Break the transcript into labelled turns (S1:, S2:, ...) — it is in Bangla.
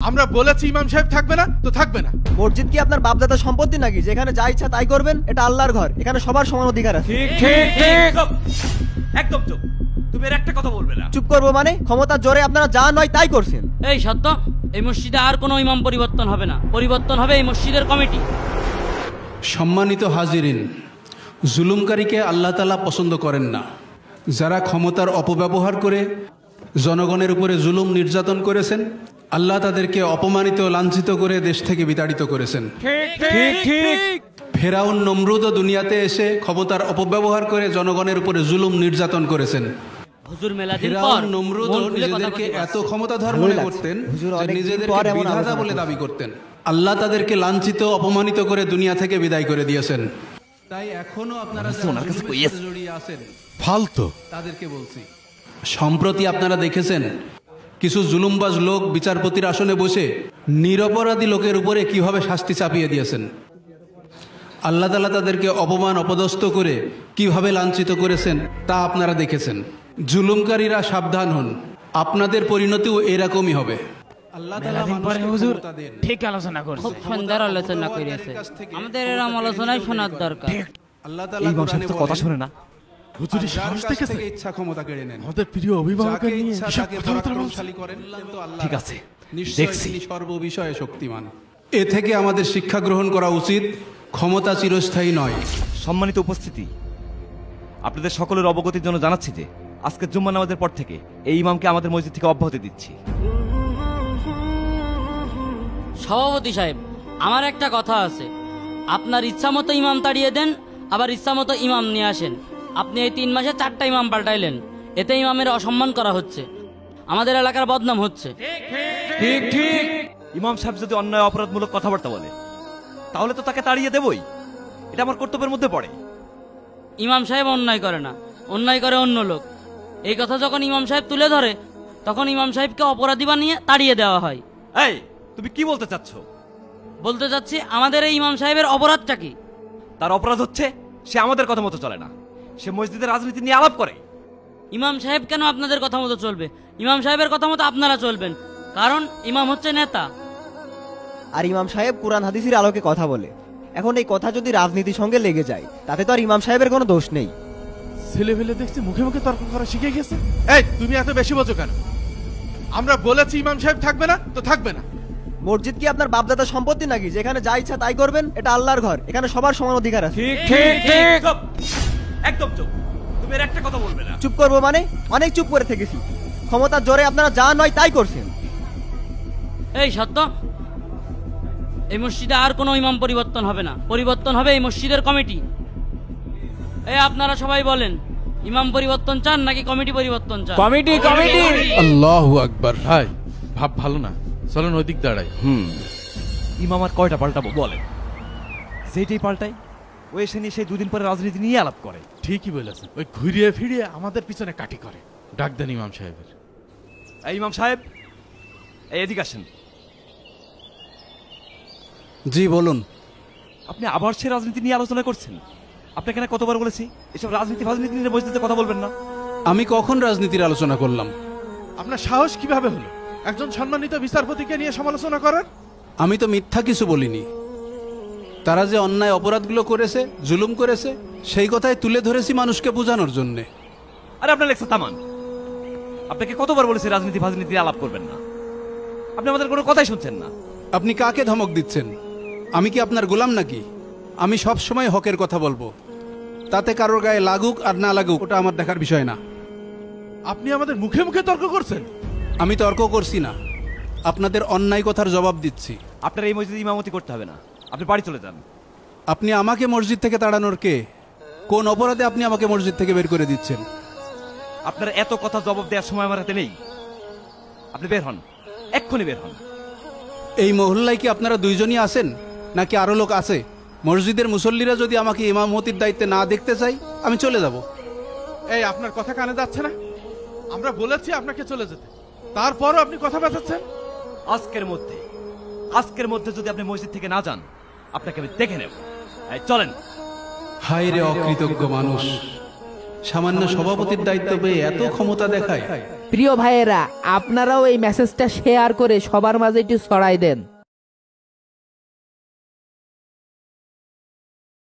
S1: আমরা বলেছি ইমাম সাহেব থাকবে না তো থাকবে না।
S2: মসজিদ কি আপনার বাপদাদা সম্পত্তি নাকি যেখানে যা ইচ্ছা তাই করবেন? এটা আল্লাহর ঘর, এখানে সবার সমান অধিকার আছে।
S3: ঠিক ঠিক ঠিক, একদম চুপ। তুমি এর একটা কথা বলবে না।
S2: চুপ করবো মানে? ক্ষমতার জোরে আপনারা যা নয় তাই করছেন।
S4: এই সত্য, এই মসজিদে আর কোনো ইমাম পরিবর্তন হবে না, পরিবর্তন হবে এই মসজিদের কমিটি।
S5: সম্মানিত হাজিরিন, জুলুমকারীকে আল্লাহ তাআলা পছন্দ করেন না। যারা ক্ষমতার অপব্যবহার করে জনগণের উপরে জুলুম নির্যাতন করেছেন, আল্লাহ তাদেরকে অপমানিত লাঞ্ছিত করে দেশ থেকে বিতাড়িত করেছেন।
S3: ঠিক ঠিক।
S5: ফেরাউন নমরুদও দুনিয়াতে এসে ক্ষমতার অপব্যবহার করে জনগণের উপরে জুলুম নির্যাতন করেছেন।
S4: হুজুর মেলাদিন পর
S5: ফেরাউন নমরুদও নিজেদেরকে এত ক্ষমতাধর মনে করতেন যে নিজেদেরকে বিধাতা বলে দাবি করতেন। আল্লাহ তাদেরকে লাঞ্ছিত অপমানিত করে দুনিয়া থেকে বিদায় করে দিয়েছেন। তাই এখনো আপনারা জড়িয়ে আছেন
S1: ফালতু
S5: তাদেরকে বলছি, সম্প্রতি আপনারা দেখেছেন কিছু জুলুমবাজ লোক বিচারপতির আসনে বসে নিরপরাধী লোকের উপরে কিভাবে শাস্তি চাপিয়ে দিয়েছেন। আল্লাহ তাআলা তাদেরকে অপমান অপদস্থ করে কিভাবে লাঞ্ছিত করেছেন তা আপনারা দেখেছেন। জুলুমকারীরা সাবধান হন, আপনাদের পরিণতিও এরকমই হবে। আল্লাহ তাআলা হুজুর
S6: ঠিক আলোচনা করছে,
S4: খুব সুন্দর আলোচনা করেছে। আমাদের এরকম আলোচনাই শোনার দরকার।
S5: আল্লাহ তাআলা কোরআনে
S3: কথা শুনে না।
S1: হুজুরি সাহস দেখেছে,
S5: ইচ্ছা ক্ষমতা কেড়ে নেন।
S1: আমাদের প্রিয় অভিভাবককে নিয়ে
S5: ঠিক আছে, নিশ্চয়ই তিনি সর্ববিষয়ে শক্তিমান। এ থেকে আমাদের শিক্ষা গ্রহণ করা উচিত, ক্ষমতা চিরস্থায়ী নয়।
S3: সম্মানিত উপস্থিতি, আপনাদের সকলের অবগতির জন্য জানাচ্ছি যে আজকের জুম্মা নামাজের পর থেকে এই ইমামকে আমাদের মসজিদ থেকে অব্যাহতি দিচ্ছি।
S4: সভাপতি সাহেব, আমার একটা কথা আছে। আপনার ইচ্ছা মতো ইমাম তাড়িয়ে দেন, আবার ইচ্ছা মতো ইমাম নিয়ে আসেন। আপনি এই 3 মাসে 4টা ইমাম পাল্টাইলেন, এতে ইমামের অসম্মান করা হচ্ছে, আমাদের এলাকার বদনাম হচ্ছে।
S3: ঠিক ঠিক। ইমাম সাহেব যদি অন্যায় অপরাধমূলক কথাবার্তা বলে তাহলে তো তাকে তাড়িয়ে দেবই, এটা আমার কর্তব্যের মধ্যে পড়ে।
S4: ইমাম সাহেব অন্যায় করে না, অন্যায় করে অন্য লোক। এই কথা যখন ইমাম সাহেব তুলে ধরে তখন ইমাম সাহেবকে অপরাধী বানিয়ে তাড়িয়ে দেওয়া হয়।
S3: এই, তুমি কি বলতে চাচ্ছ?
S4: বলতে চাচ্ছি, আমাদের এই ইমাম সাহেবের অপরাধটা কি?
S3: তার অপরাধ হচ্ছে সে আমাদের কথা মতো চলে না, সে মসজিদের রাজনীতি নিয়ে আলাপ করে।
S4: ইমাম সাহেব কেন আপনাদের কথা মতো চলবে? ইমাম সাহেবের কথা মতো আপনারা চলবেন, কারণ ইমাম হচ্ছে নেতা।
S2: আর ইমাম সাহেব কোরআন হাদিসের আলোকে কথা বলে। এখন এই কথা যদি রাজনীতির সঙ্গে লেগে যায় তাতে তো আর ইমাম সাহেবের কোনো দোষ নেই।
S1: ছেলে ফেলে দেখছি মুখে মুখে তর্ক করা শিখে গেছে। এই, তুমি এত বেশি বোঝো কেন? আমরা বলেছি ইমাম সাহেব থাকবে না তো থাকবে না।
S2: মসজিদ কি আপনার বাপদাদা সম্পত্তি নাকি যেখানে যা ইচ্ছা তাই করবেন? এটা আল্লাহর ঘর, এখানে সবার সমান অধিকার আছে।
S3: ঠিক ঠিক ঠিক, একদম চুপ। তুমি এর একটা কথা বলবে না।
S2: চুপ করবো মানে? অনেক চুপ করে থেকেছি। ক্ষমতার জোরে আপনারা যা নয় তাই করছেন।
S4: এই সত্য, এই মসজিদে আর কোনো ইমাম পরিবর্তন হবে না, পরিবর্তন হবে এই মসজিদের কমিটি। এই আপনারা সবাই বলেন, ইমাম পরিবর্তন চান নাকি কমিটি পরিবর্তন চান?
S6: Committee committee.
S1: আল্লাহু আকবার। ভাই ভাব ভালো না, চলেন ওইদিক দাঁড়াই।
S3: ইমাম আর কয়টা পাল্টাবো বলেন? সেইটাই পাল্টাই, ও এসে নিয়ে সেই 2 দিন পরে রাজনীতি নিয়ে আলাপ করে।
S1: ঠিকই বলেছেন, ওই ঘুরিয়ে ফিরিয়ে আমাদের পিছনে কাটি করে। ডাক দেন ইমাম সাহেবের।
S3: এই ইমাম সাহেব, এই এদিকে আসেন।
S5: জি বলুন।
S3: আপনি আবার সে রাজনীতি নিয়ে আলোচনা করছেন? আপনাকে এখানে কতবার বলেছি এসব রাজনীতি নিয়ে মসজিদে কথা বলবেন না।
S5: আমি কখন রাজনীতির আলোচনা করলাম?
S1: আপনার সাহস কিভাবে হলো একজন সম্মানিত বিচারপতিকে নিয়ে সমালোচনা করার?
S5: আমি তো মিথ্যা কিছু বলিনি। তারা যে অন্যায় অপরাধগুলো করেছে, জুলুম করেছে, সেই কথাই তুলে ধরেছি মানুষকে বোঝানোর জন্যে।
S3: আরে আপনার লেখা থামান। আপনাকে কতবার বলেছি রাজনীতি নিয়ে আলাপ করবেন না, আপনি আমাদের কোনো কথাই শুনছেন না।
S5: আপনি কাকে ধমক দিচ্ছেন? আমি কি আপনার গোলাম নাকি? আমি সব সময় হকের কথা বলবো, তাতে কারোর গায়ে লাগুক আর না লাগুক ওটা আমার দেখার বিষয় না।
S1: আপনি আমাদের মুখে মুখে তর্ক করছেন।
S5: আমি তর্ক করছি না, আপনাদের অন্যায় কথার জবাব দিচ্ছি।
S3: আপনার এই মসজিদে ইমামতি করতে হবে না, আপনি বাড়ি চলে যান।
S5: আপনি আমাকে মসজিদ থেকে তাড়ানোর কে? কোন অপরাধে আপনি আমাকে মসজিদ থেকে বের করে দিচ্ছেন?
S3: আপনার এত কথা জবাব দেওয়ার সময় আমার হাতে নেই, আপনি বের হন, এক্ষুনি বের হন।
S5: এই মহল্লায় কি আপনারা 2 জনই আছেন নাকি আরো লোক আছে? মসজিদের মুসল্লিরা যদি আমাকে ইমামতির দায়িত্বে না দেখতে চাই আমি চলে যাব।
S1: এই, আপনার কথা কানে যাচ্ছে না? আমরা বলেছি আপনাকে চলে যেতে, তারপরও আপনি কথা বাঁচাচ্ছেন।
S3: আজকের মধ্যে যদি আপনি মসজিদ থেকে না যান আপনাকে আমি দেখে নেব। চলেন।
S5: হায় রে অকৃতজ্ঞ মানুষ, সামান্য সভাপতির দায়িত্ব পেয়ে এত ক্ষমতা দেখায়।
S7: প্রিয় ভাইয়েরা, আপনারাও এই মেসেজটা শেয়ার করে সবার মাঝে একটু ছড়াই দেন।